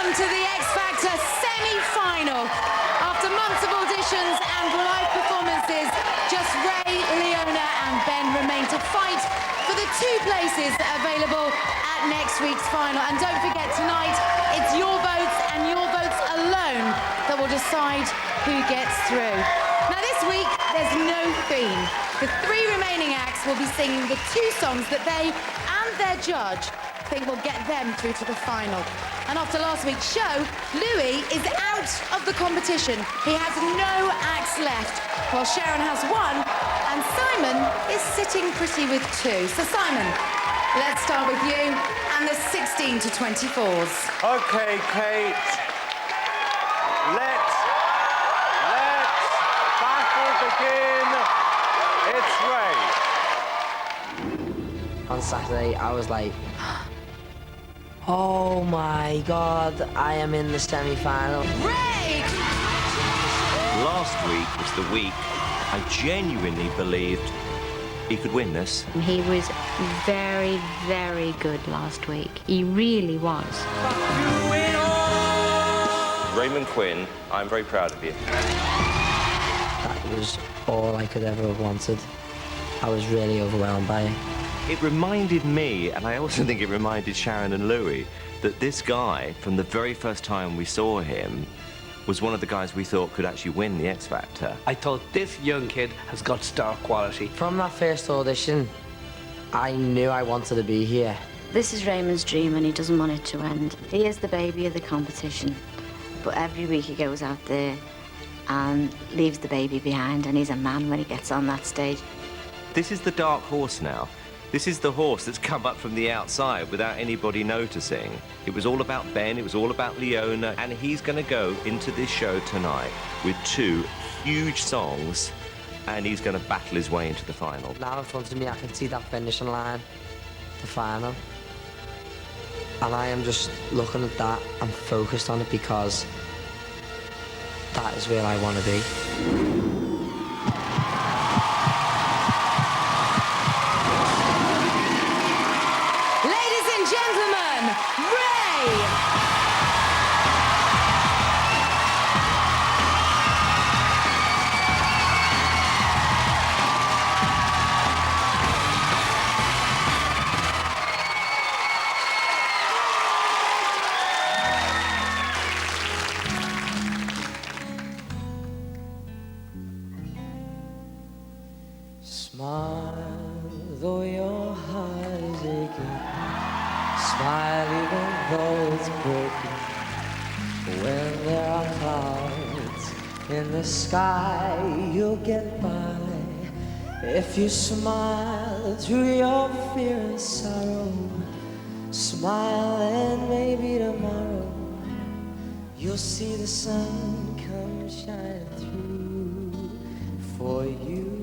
Welcome to the X Factor semi-final. After months of auditions and live performances, just Ray, Leona and Ben remain to fight for the 2 places available at next week's final. And don't forget, tonight, it's your votes and your votes alone that will decide who gets through. Now, this week, there's no theme. The 3 remaining acts will be singing the 2 songs that they and their judge think will get them through to the final. And after last week's show, Louis is out of the competition. He has no acts left, while Sharon has 1, and Simon is sitting pretty with 2. So Simon, let's start with you and the 16 to 24s. OK, Kate. Let's battle begin. It's Ray. On Saturday, I was like, oh my God, I am in the semi-final. Ray! Last week was the week I genuinely believed he could win this. He was very, very good last week. He really was. Raymond Quinn, I'm very proud of you. That was all I could ever have wanted. I was really overwhelmed by it. It reminded me, and I also think it reminded Sharon and Louis, that this guy, from the very first time we saw him, was one of the guys we thought could actually win the X Factor. I thought this young kid has got star quality. From that first audition, I knew I wanted to be here. This is Raymond's dream and he doesn't want it to end. He is the baby of the competition, but every week he goes out there and leaves the baby behind, and he's a man when he gets on that stage. This is the dark horse now. This is the horse that's come up from the outside without anybody noticing. It was all about Ben, it was all about Leona, and he's going to go into this show tonight with 2 huge songs, and he's going to battle his way into the final. Now in front of me, I can see that finishing line, the final. And I am just looking at that and focused on it because that is where I want to be. Smile, though your heart is aching. Smile, even though it's broken. When there are clouds in the sky, you'll get by. If you smile through your fear and sorrow, smile and maybe tomorrow you'll see the sun come shine through for you.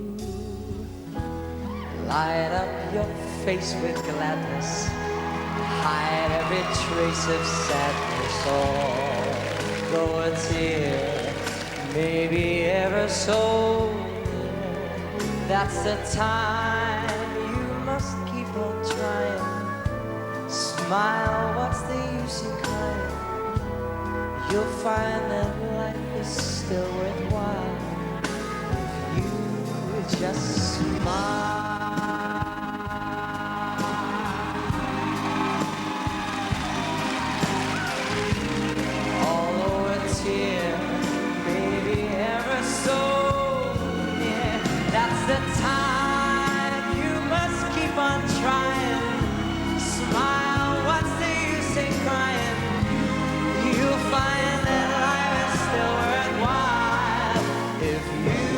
Light up your face with gladness, hide every trace of sadness, although a tear maybe ever so near. That's the time you must keep on trying. Smile, what's the use in crying? You'll find that life is still worthwhile if you just smile. The time you must keep on trying. Smile, what's the use in crying? You'll find that life is still worthwhile if you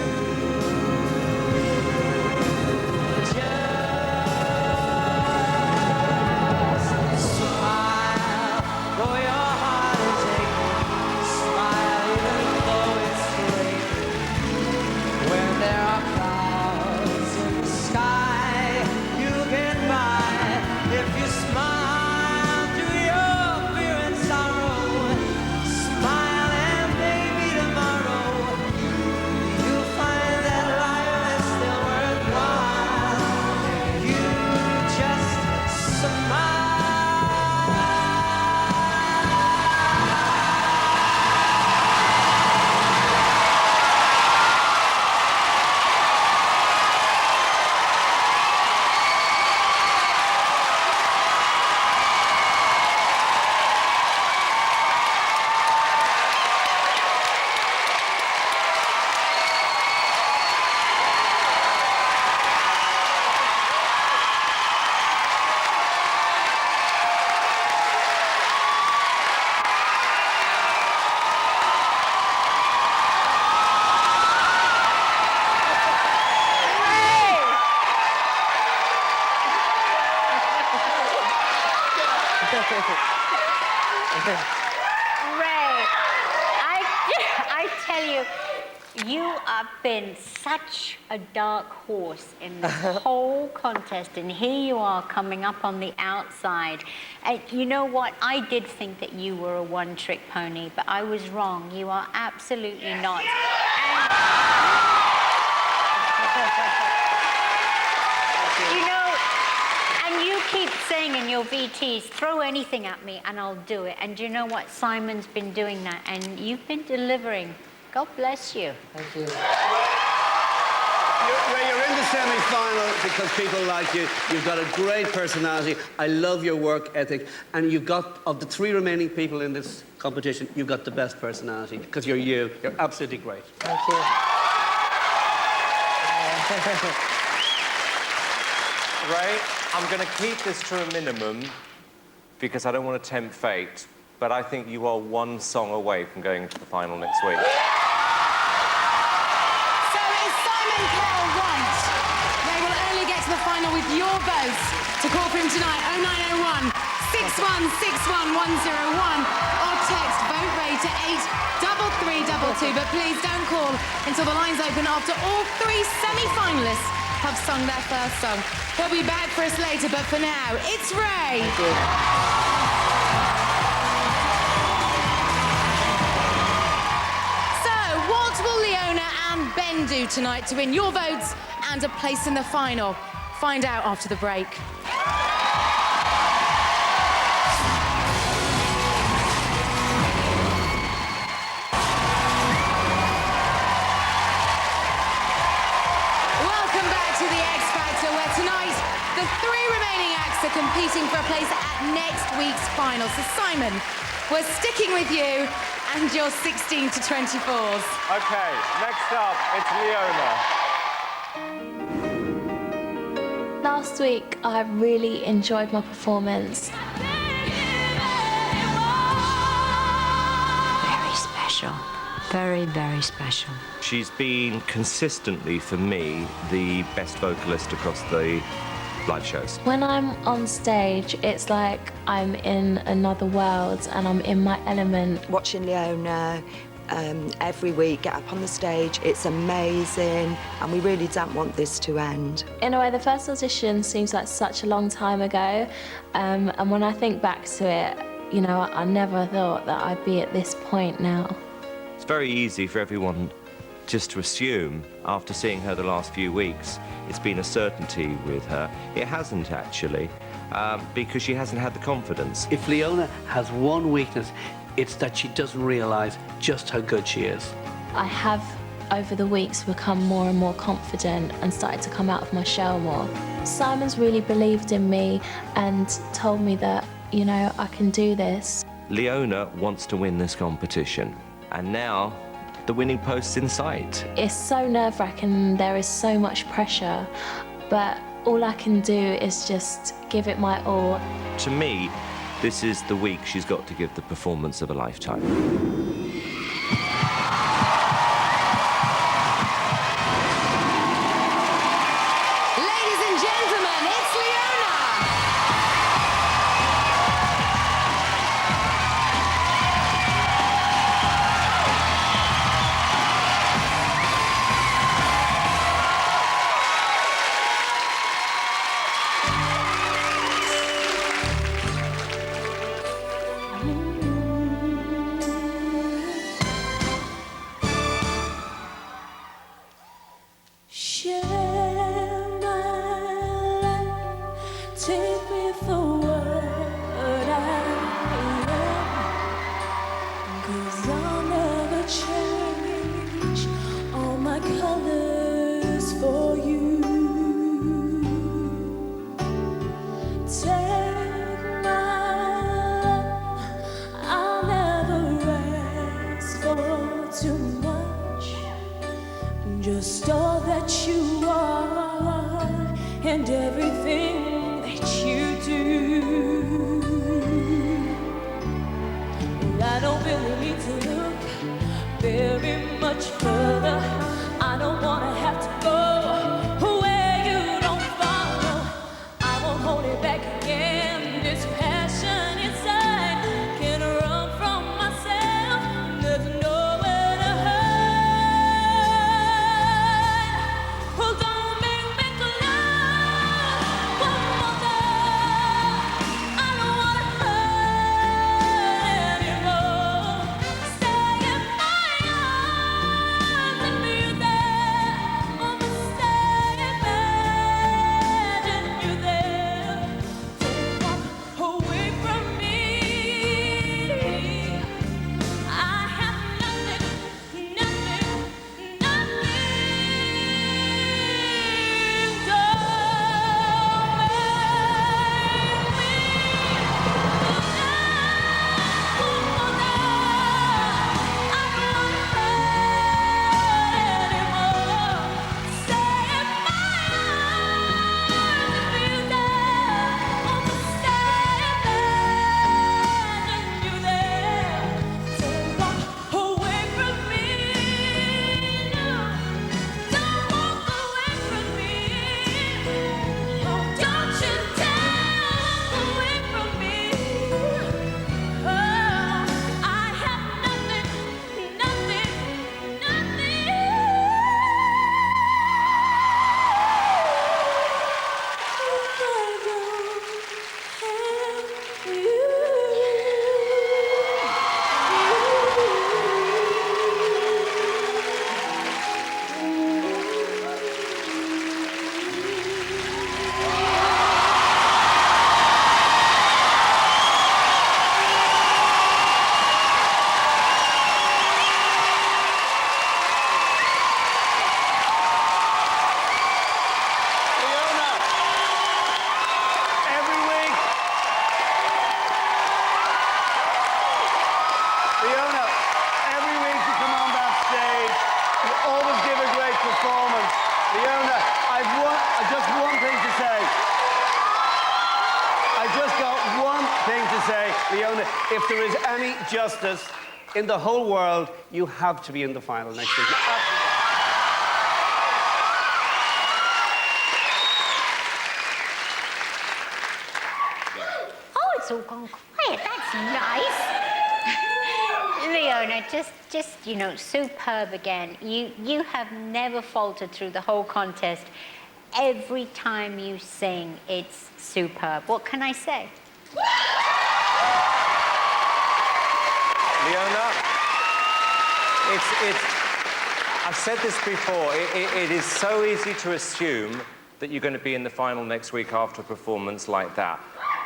Ray, I tell you, you have been such a dark horse in this whole contest, and here you are coming up on the outside. And you know what? I did think that you were a one-trick pony, but I was wrong. You are absolutely not. You know, and you keep saying in your VTs, throw anything at me and I'll do it. And you know what? Simon's been doing that, and you've been delivering. God bless you. Thank you. You're in the semi-final because people like you. You've got a great personality. I love your work ethic. And you've got, of the 3 remaining people in this competition, you've got the best personality because you're you. You're absolutely great. Thank you. Ray, I'm going to keep this to a minimum because I don't want to tempt fate, but I think you are one song away from going to the final next week. So is Simon Cowell right? They will only get to the final with your votes to call for him tonight. 0901 6161 101 or text vote Ray to 83322. But please don't call until the lines open after all 3 semi-finalists have sung their first song. He'll be back for us later, but for now, it's Ray. So, what will Leona and Ben do tonight to win your votes and a place in the final? Find out after the break. The 3 remaining acts are competing for a place at next week's final. So, Simon, we're sticking with you and your 16 to 24s. OK, next up, it's Leona. Last week, I really enjoyed my performance. Very special. Very, very special. She's been consistently, for me, the best vocalist across the live shows. When I'm on stage, it's like I'm in another world and I'm in my element. Watching Leona every week get up on the stage, it's amazing, and we really don't want this to end. In a way, the first audition seems like such a long time ago, and when I think back to it, you know, I never thought that I'd be at this point now. It's very easy for everyone just to assume, after seeing her the last few weeks, it's been a certainty with her. It hasn't, actually, because she hasn't had the confidence. If Leona has one weakness, it's that she doesn't realise just how good she is. I have, over the weeks, become more and more confident and started to come out of my shell more. Simon's really believed in me and told me that, you know, I can do this. Leona wants to win this competition, and now the winning post's in sight. It's so nerve-wracking, there is so much pressure, but all I can do is just give it my all. To me, this is the week she's got to give the performance of a lifetime. Ladies and gentlemen, it's Leona. Just all that you are and everything that you do. And I don't really need to look very much further. I don't want to have to go where you don't follow. I won't hold it back again. This passion inside. always give a great performance. Leona, I've just one thing to say. I've just got one thing to say. Leona, if there is any justice in the whole world, you have to be in the final next week. Oh, it's all gone quiet. That's nice. Leona, just you know, superb again. You have never faltered through the whole contest. Every time you sing, it's superb. What can I say? Leona, I've said this before, it is so easy to assume that you're going to be in the final next week after a performance like that.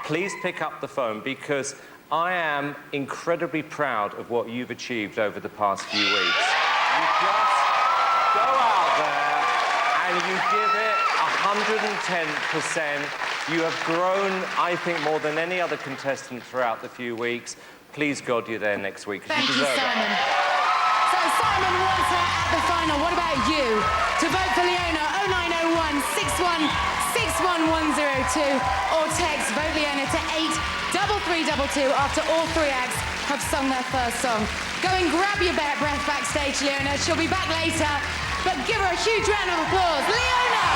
Please pick up the phone, because I am incredibly proud of what you've achieved over the past few weeks. You just go out there and you give it 110%. You have grown, I think, more than any other contestant throughout the few weeks. Please, God, you're there next week, because you deserve Simon. it. So Simon wants her at the final. What about you? To vote for Leona, 0901 61 61102, or text vote Leona to 83322 after all three acts have sung their first song. Go and grab your breath backstage, Leona. She'll be back later, but give her a huge round of applause. Leona!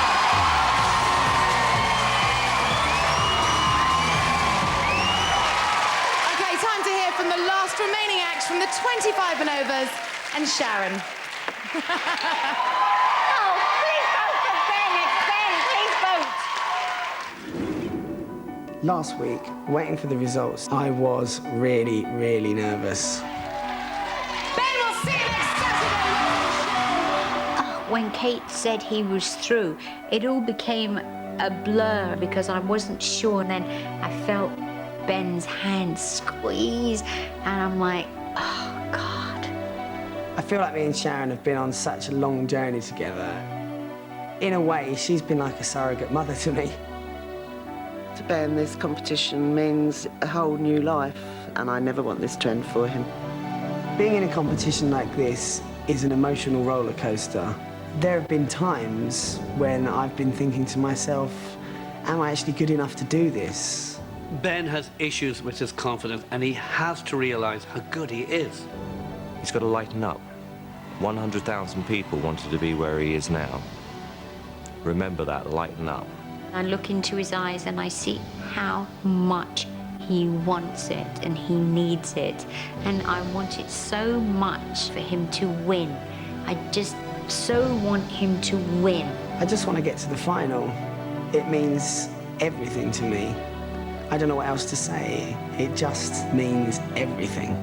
Okay, time to hear from the last remaining acts from the 25 and overs, and Sharon. Oh, please vote for Ben. It's Ben. Please vote. Last week, waiting for the results, I was really, really nervous. Ben, we'll see you next Saturday. When Kate said he was through, it all became a blur because I wasn't sure, and then I felt Ben's hand squeeze, and I'm like, oh, God. I feel like me and Sharon have been on such a long journey together. In a way, she's been like a surrogate mother to me. To Ben, this competition means a whole new life, and I never want this to end for him. Being in a competition like this is an emotional roller coaster. There have been times when I've been thinking to myself, am I actually good enough to do this? Ben has issues with his confidence, and he has to realise how good he is. He's got to lighten up. 100,000 people wanted to be where he is now. Remember that, lighten up. I look into his eyes and I see how much he wants it and he needs it. And I want it so much for him to win. I just so want him to win. I just want to get to the final. It means everything to me. I don't know what else to say. It just means everything.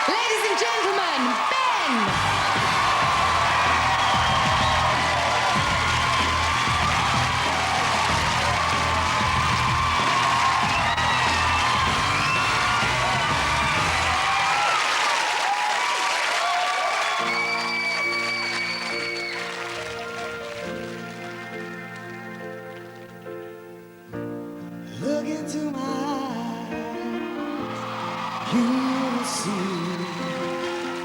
Ladies and gentlemen, Ben! Look into my eyes, you will see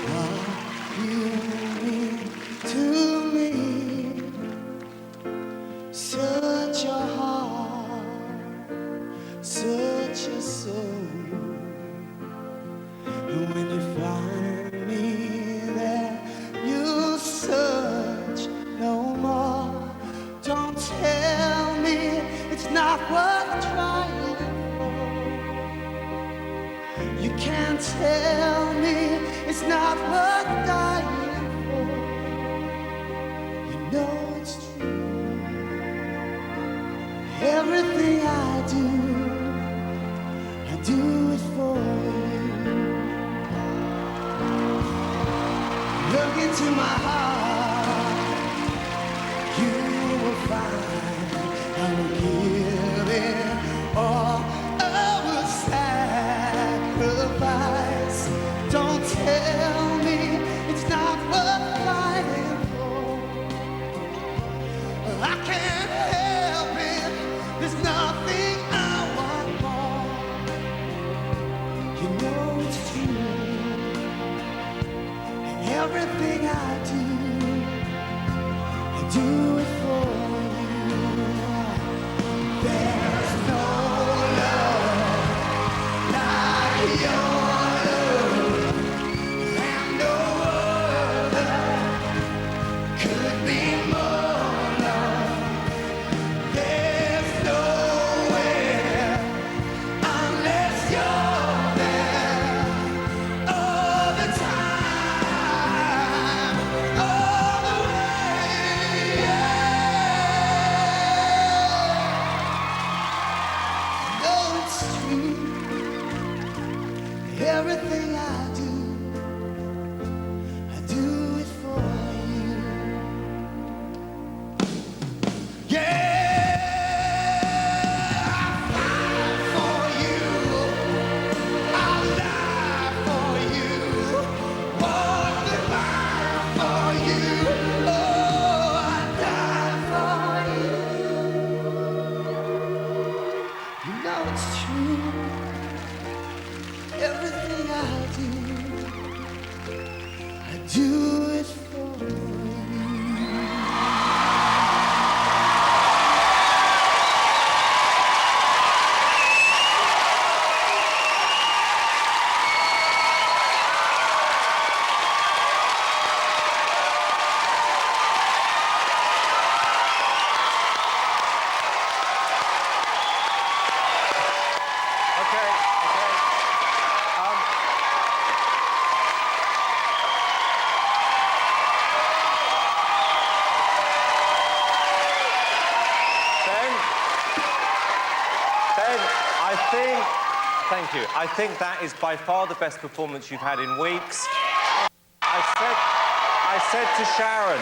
what you mean to me. Search your heart, search your soul. And when you find me there, you'll search no more. Don't tell me it's not worth trying for. You can't tell me it's not worth dying for. You know it's true. Everything I do it for you. Look into my heart, you will find I will give it all. I will sacrifice. Don't tell me it's not worth fighting for. I can't help it. There's nothing I want more. do it for you. There's no love like your love, and no other could be more love. There's nowhere unless you're there all the time, all the way. No, it's true. Everything I do it for you. Yeah, I fight for you. I'll die for you. Walk the line for you. Oh, I die for you. You know it's true. Everything I do it for you. Okay. Ben, thank you. I think that is by far the best performance you've had in weeks. I said to Sharon,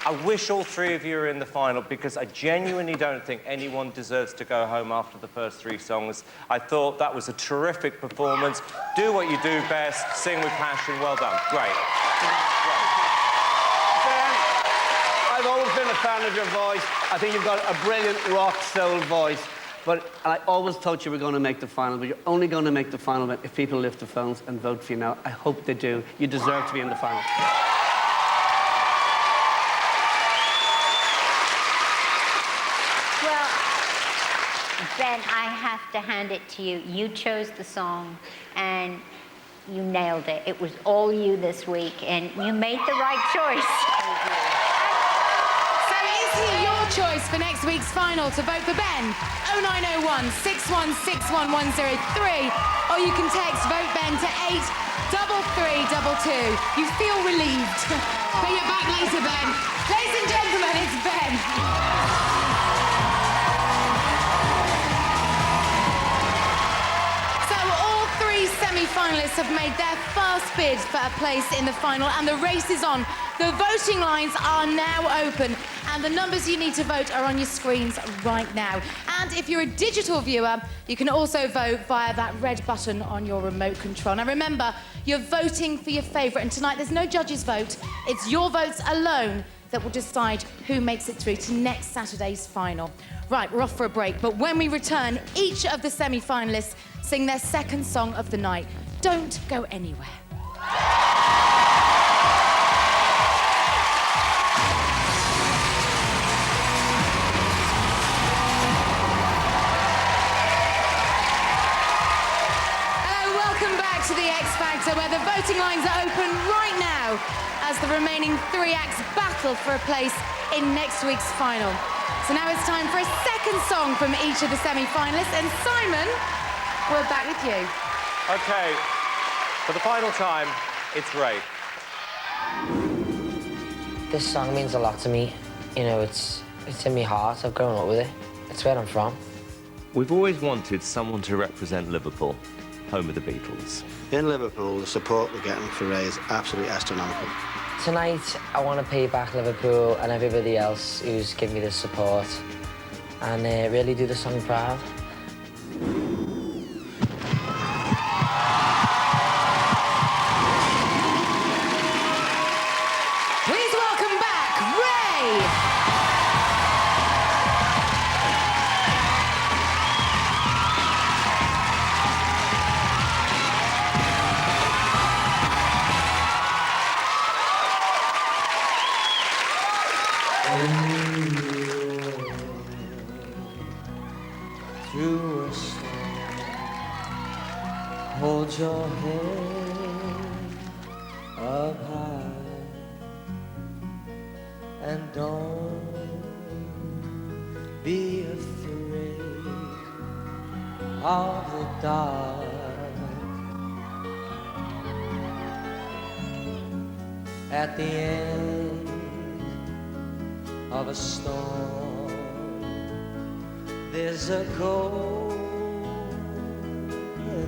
I wish all three of you were in the final because I genuinely don't think anyone deserves to go home after the first three songs. I thought that was a terrific performance. Do what you do best, sing with passion. Well done. Great. Ben, I've always been a fan of your voice. I think you've got a brilliant rock soul voice. But I always thought you were going to make the final, but you're only going to make the final if people lift the phones and vote for you now. I hope they do. You deserve to be in the final. Well, Ben, I have to hand it to you. You chose the song, and you nailed it. It was all you this week, and you made the right choice. So is he your choice for next week's final? To vote for Ben, 0901 6161103, or you can text vote Ben to 83322. You feel relieved. But you're back later, Ben. Ladies and gentlemen, it's Ben. So all three semi-finalists have made their first bid for a place in the final, and the race is on. The voting lines are now open, and the numbers you need to vote are on your screens right now. And if you're a digital viewer, you can also vote via that red button on your remote control. Now remember, you're voting for your favourite, and tonight there's no judge's vote. It's your votes alone that will decide who makes it through to next Saturday's final. Right, we're off for a break, but when we return, each of the semi-finalists sing their second song of the night. Don't go anywhere. To the X Factor, where the voting lines are open right now as the remaining three acts battle for a place in next week's final. So now it's time for a second song from each of the semi-finalists, and Simon, we're back with you. Okay, for the final time, it's Ray. This song means a lot to me. You know, it's in my heart. I've grown up with it. It's where I'm from. We've always wanted someone to represent Liverpool, home of the Beatles. In Liverpool, the support we're getting for Ray is absolutely astronomical. Tonight, I want to pay back Liverpool and everybody else who's given me this support and really do the song proud. Please welcome back Ray. through a storm. Hold your head up high and don't be afraid of the dark. At the end of a storm, there's a golden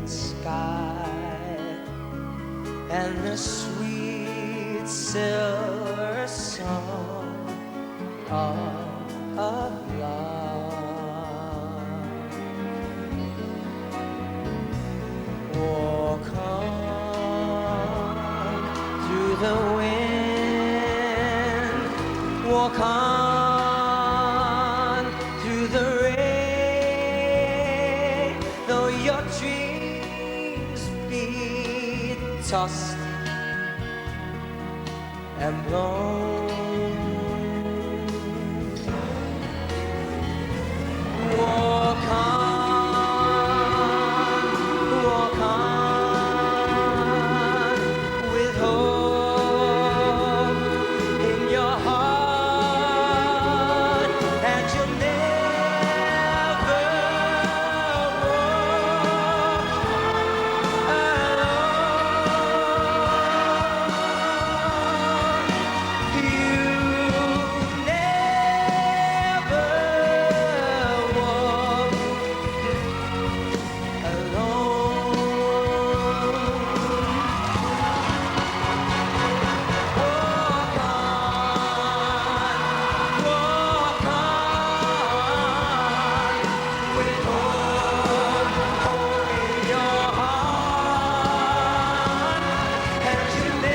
sky and the sweet silver song of love. Walk on through the wind, walk on through the rain, though your dreams be tossed and blown. Walk on with hope in your heart, and you'll never walk alone. You'll never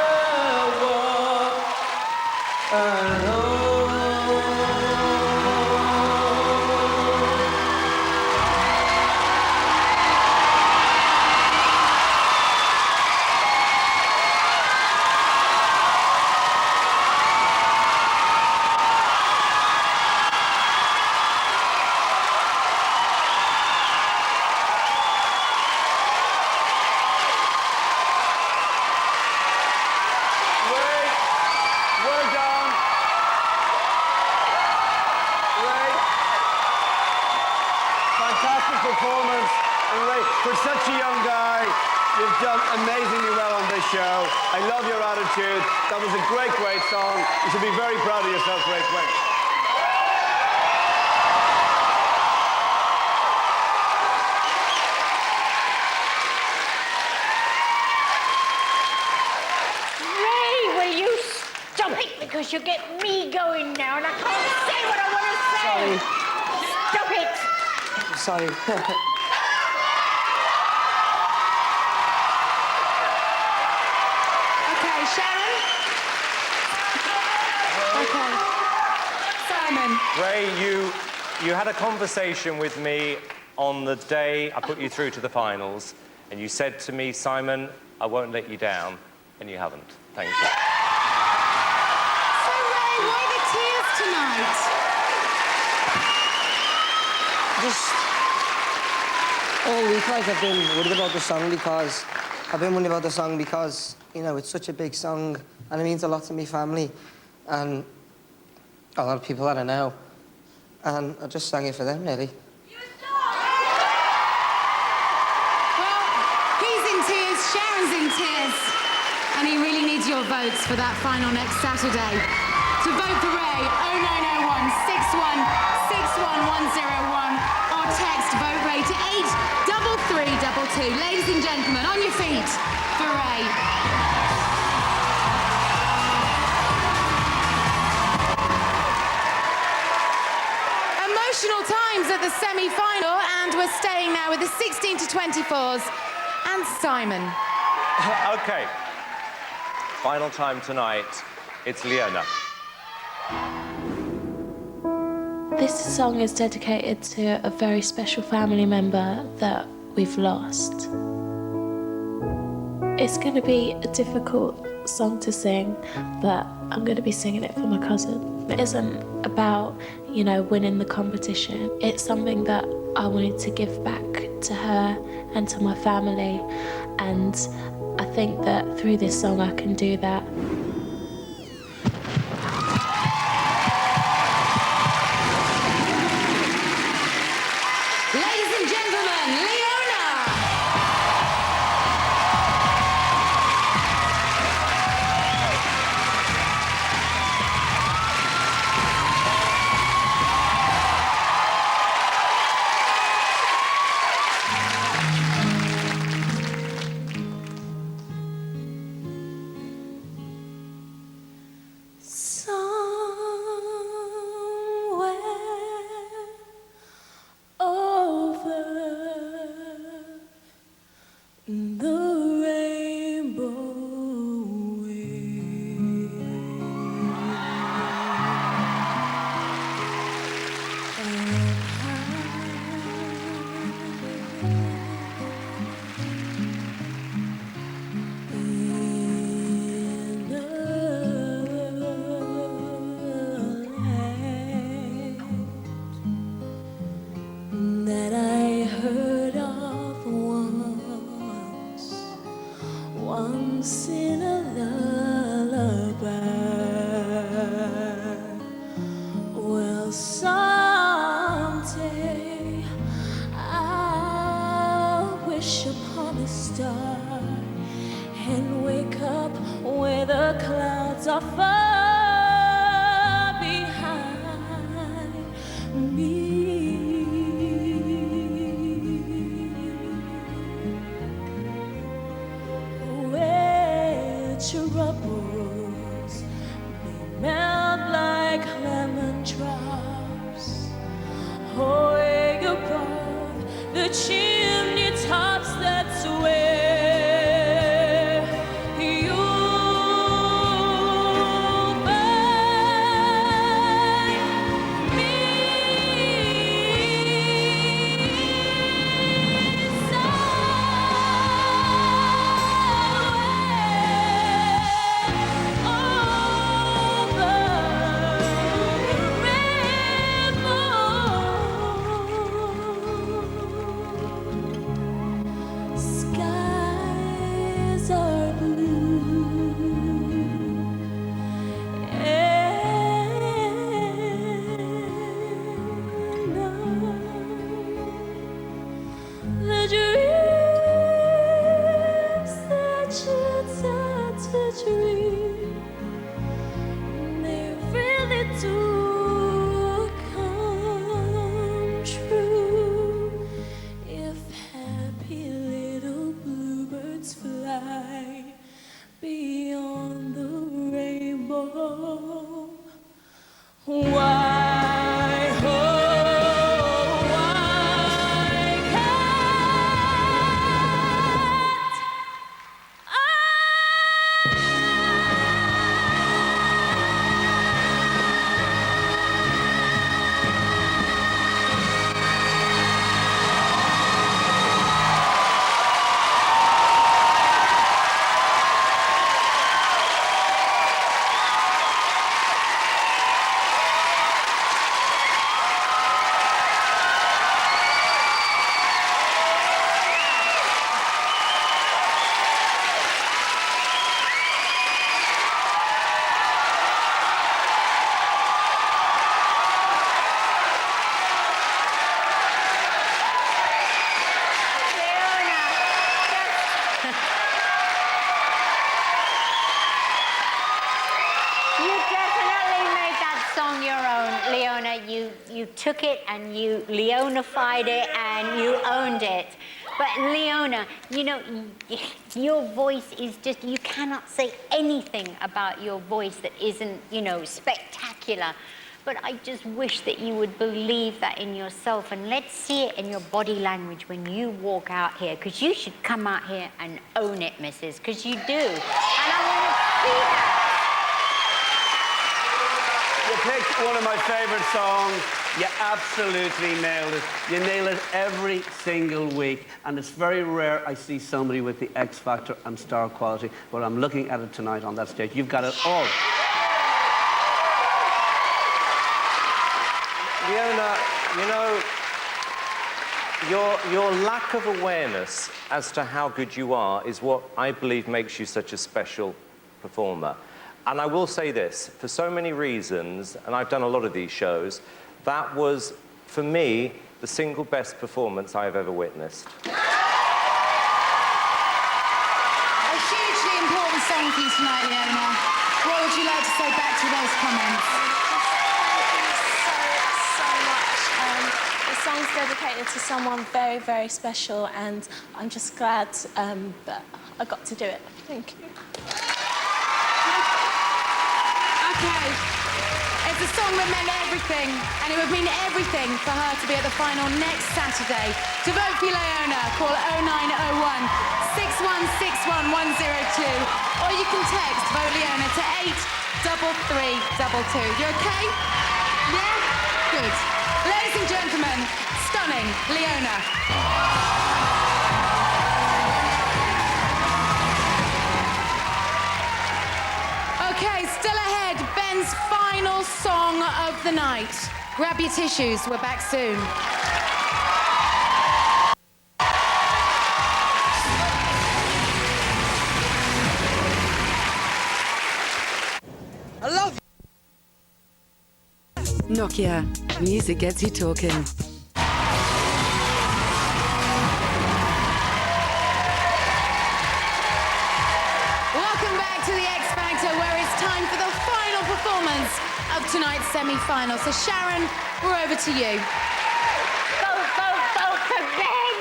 walk Performance. And Ray, for such a young guy, you've done amazingly well on this show. I love your attitude. That was a great, great song. You should be very proud of yourself, Ray. Ray, will you stop it? Because you get me going now and I can't say what I want to say. Stop it. Sorry. Okay, Sharon. Okay. Simon. Ray, you had a conversation with me on the day I put you through to the finals, and you said to me, Simon, I won't let you down, and you haven't. Thank you. So, Ray, why the tears tonight? Just all week, like, I've been worried about the song because you know, it's such a big song and it means a lot to me family and a lot of people that I know, and I just sang it for them, really. Well, he's in tears, Sharon's in tears, and he really needs your votes for that final next Saturday. To vote for Ray, 0901 61 61101, or text vote Ray to 83322. Ladies and gentlemen, on your feet for Ray. Emotional times at the semi-final, and we're staying now with the 16 to 24s and Simon. Okay. Final time tonight. It's Leona. This song is dedicated to a very special family member that we've lost. It's going to be a difficult song to sing, but I'm going to be singing it for my cousin. It isn't about, you know, winning the competition. It's something that I wanted to give back to her and to my family, and I think that through this song I can do that. Ladies and gentlemen, Leona! That I heard of once in a lullaby. Well, someday I'll wish upon a star and wake up where the clouds are far behind me. Troubles may melt like lemon drops, way above the chimney tops. That's where you'll find me. Skies are blue, and the dreams that you dare to dream, they really do come true. If happy little bluebirds fly beyond the rainbow, why, oh, why can't I? You definitely made that song your own, Leona. You took it and you Leonified it and you owned it. But Leona, you know, your voice is just, you cannot say anything about your voice that isn't, you know, spectacular. But I just wish that you would believe that in yourself, and let's see it in your body language when you walk out here, because you should come out here and own it, missus, because you do. And I want to see that. You picked one of my favourite songs. You absolutely nailed it. You nail it every single week. And it's very rare I see somebody with the X factor and star quality, but I'm looking at it tonight on that stage. You've got it all. Leona, you know, your lack of awareness as to how good you are is what I believe makes you such a special performer. And I will say this, for so many reasons, and I've done a lot of these shows, that was, for me, the single best performance I've ever witnessed. A hugely important song for you tonight, Leona. What would you like to say back to those comments? The song's dedicated to someone very, very special, and I'm just glad that I got to do it. Thank you. Okay. It's a song that meant everything, and it would mean everything for her to be at the final next Saturday. To vote for Leona, call 0901 6161 102, or you can text Vote Leona to 83322. You okay? Yeah? Good. Ladies and gentlemen, stunning Leona. Okay, still ahead, Ben's final song of the night. Grab your tissues, we're back soon. I love you. Nokia, music gets you talking. Welcome back to the X Factor, where it's time for the final performance of tonight's semi-final. So Sharon, we're over to you. Vote for Ben!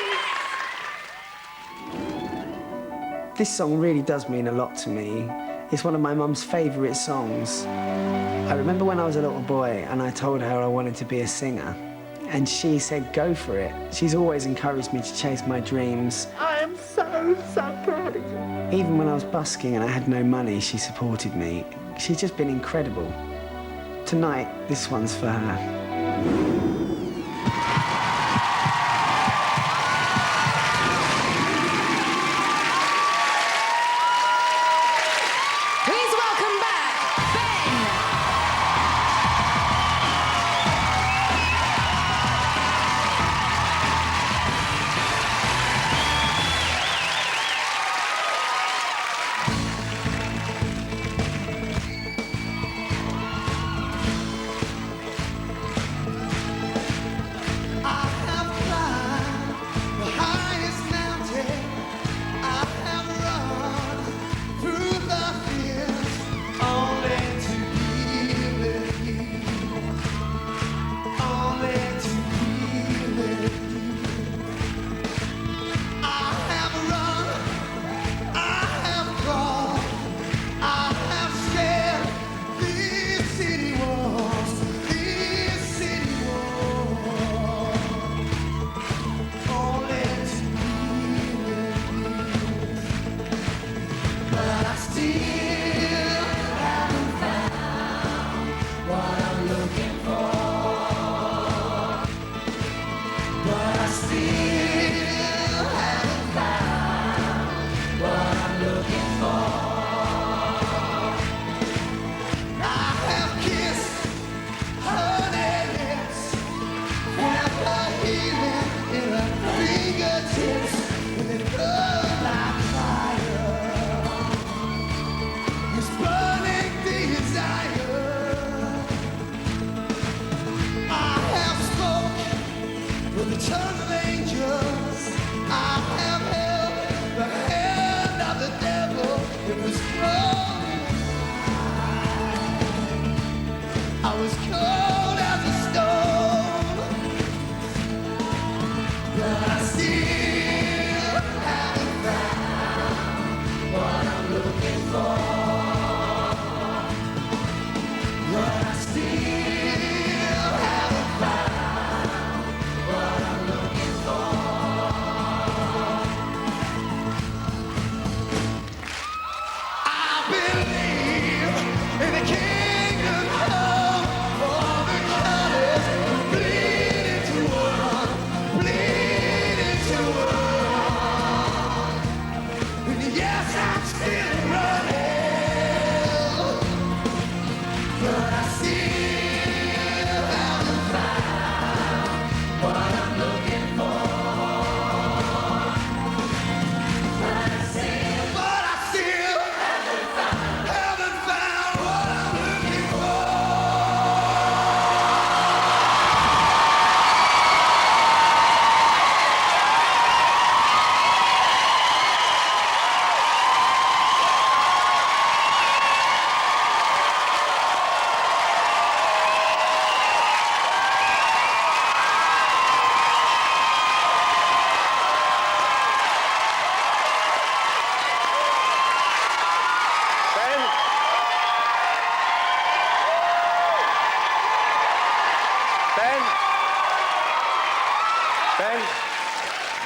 This song really does mean a lot to me. It's one of my mum's favourite songs. I remember when I was a little boy and I told her I wanted to be a singer, and she said, go for it. She's always encouraged me to chase my dreams. I am so proud of you. Even when I was busking and I had no money, she supported me. She's just been incredible. Tonight, this one's for her. Please welcome back, Ben!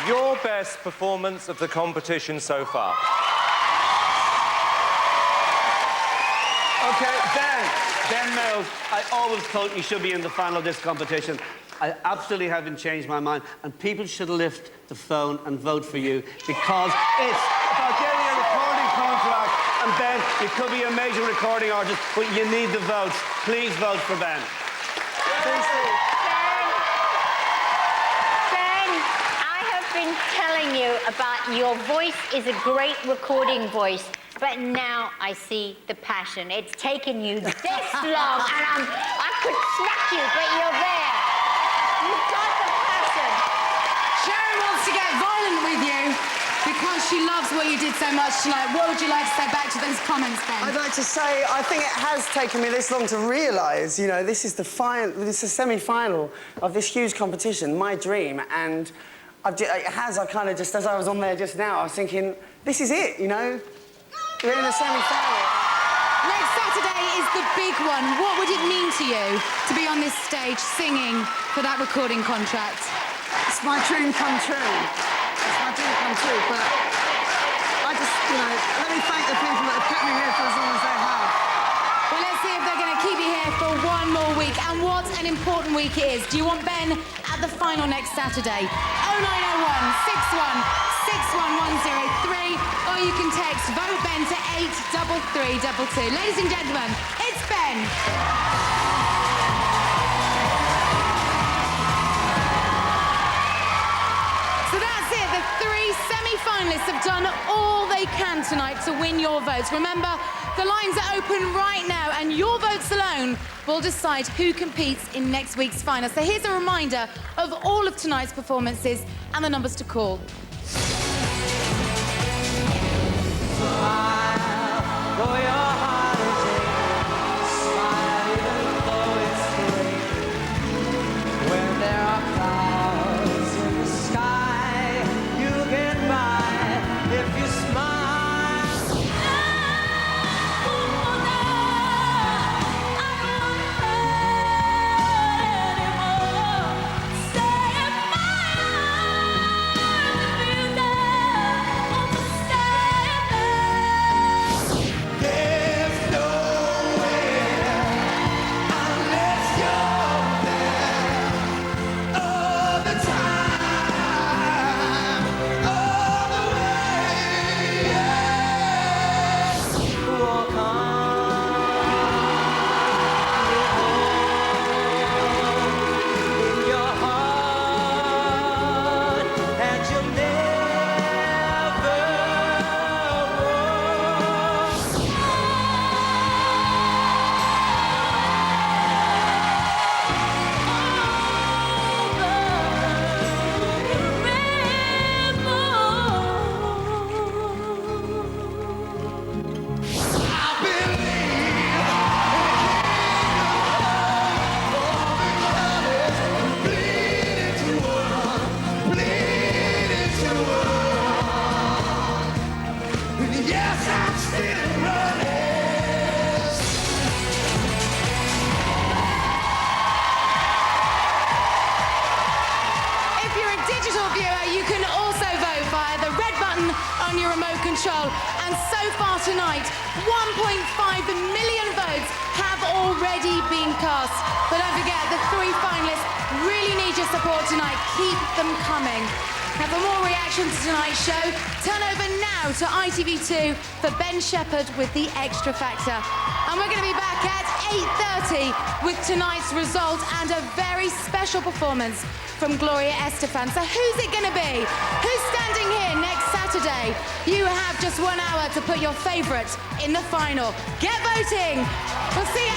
Your best performance of the competition so far. Okay, Ben Mills, I always thought you should be in the final of this competition. I absolutely haven't changed my mind, and people should lift the phone and vote for you because it's about getting a recording contract. And Ben, you could be a major recording artist, but you need the votes. Please vote for Ben. Ben, I have been telling you about your voice is a great recording voice, but now I see the passion. It's taken you this long, and I could smack you, but you're there. You've got the passion. Sharon wants to get violent with you because she loves what you did so much tonight. What would you like to say back to those comments, Ben? I'd like to say, I think it has taken me this long to realise, you know, this is the semi-final of this huge competition, my dream, and I kind of just, as I was on there just now, I was thinking, this is it, you know? We're in the semi-final. Next Saturday is the big one. What would it mean to you to be on this stage singing for that recording contract? It's my dream come true. It's my dream come true, but I just, you know, let me thank the people that have kept me here for as long as they have. Well, let's see if they're going to keep you here for one more week. And what an important week it is. Do you want Ben at the final next Saturday? 0901 61 61103, or you can text Vote Ben to 83322. Ladies and gentlemen, it's Ben. So that's it. The three semi-finalists have done all they can tonight to win your votes. Remember, the lines are open right now, and your votes alone will decide who competes in next week's final. So here's a reminder of all of tonight's performances and the numbers to call. And so far tonight, 1.5 million votes have already been cast. But don't forget, the three finalists really need your support tonight. Keep them coming. Now, for more reactions to tonight's show, turn over now to ITV2 for Ben Shepherd with The Extra Factor. And we're going to be back at 8:30 with tonight's result and a very special performance from Gloria Estefan. So who's it going to be? Who's standing here next Saturday? You have just 1 hour to put your favourite in the final. Get voting. We'll see you